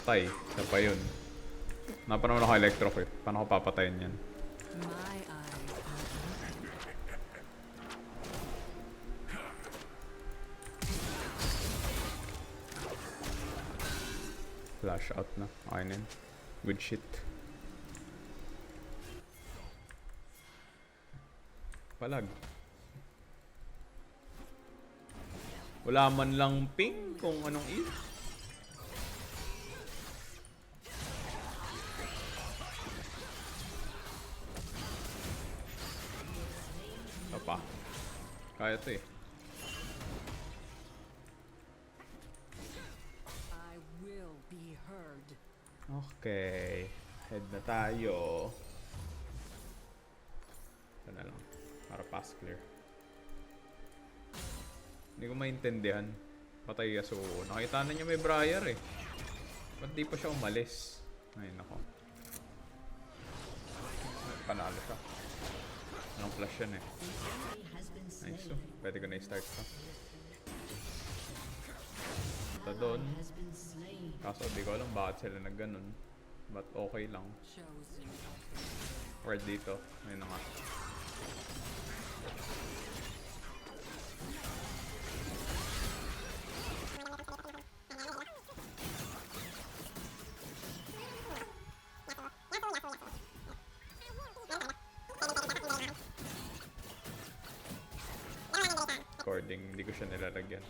patay. Isa pa yun. Napa naman ako electro ko eh. Paano ko papatayin yan? Flash out na. Okay na yun. Good shit. Palag. Wala man lang ping kung anong is. Pa. Kaya to eh. Okay. Head na tayo. Ito na lang. Para pass clear. Hindi ko maintindihan. Patay Yasuo. Nakita na niya may Briar eh. Ba't di pa siya umalis? Ay nako. Panalo siya. Anong flash yan eh. Nice. So, pwede ko na i-start pa. Ito doon. Kaso di ko alam bakit sila nagganon. But okay lang. Or dito. Ayun na nga. Recording, hindi ko siya nilalagyan.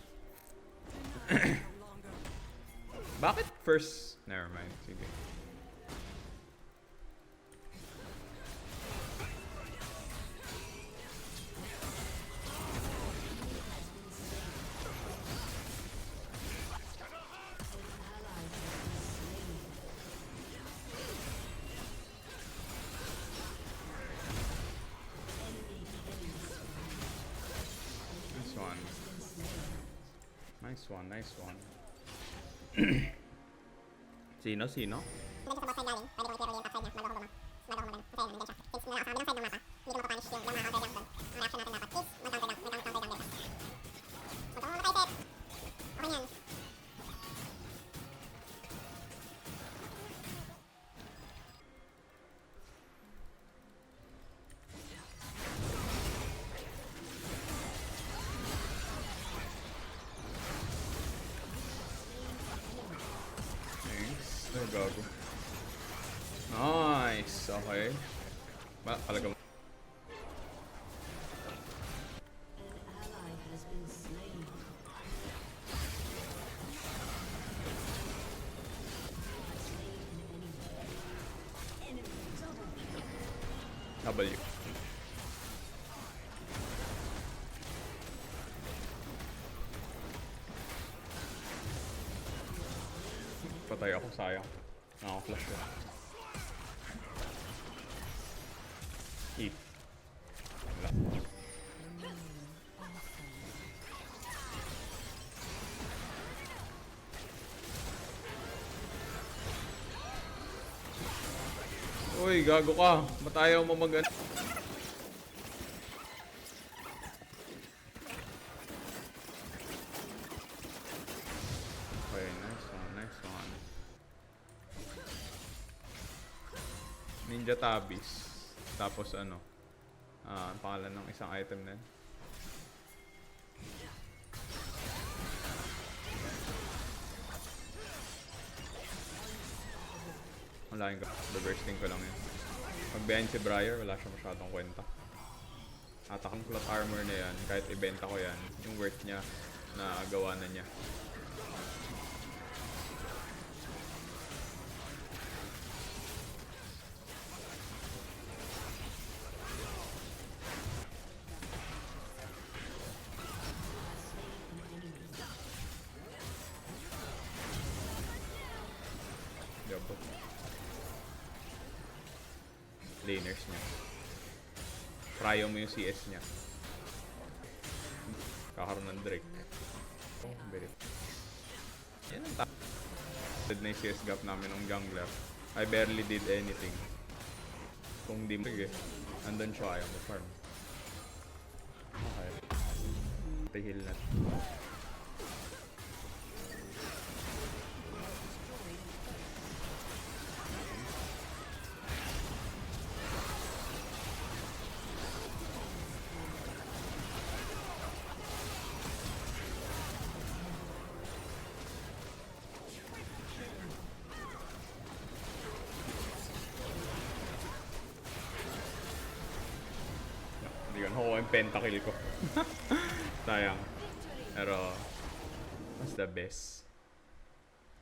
Bakit first? Nevermind, sige. Nice one, nice one. Sino? Ay, gago. Nice. Okay. Ba, talaga. W. Patay ako, sayang. Nakaka-flash ko. Eat. Wala. Uy, gago ka. Ba't ayaw mo mag- Okay, nice one, nice one. Ninja Tabis. Tapos ano? Ang pangalan ng isang item na yun. Wala yung bursting ko lang yun. Pag behind si Briar, wala siya masyadong kwenta. At ang plot armor na yan, kahit ibenta ko yan, yung worth niya na gawa na niya. Yabo. Laners niya. Pryo mo yung CS niya. Kakaroon ng Drake. Oh, very. Yan ang top. Did na yung CS gap namin ng jungler. I barely did anything. Kung di mo, sige. Andun siya, ayaw mo farm. Okay. Heal na. Hindi ko nakuha yung pentakill ko. Sayang. Pero, that's the best.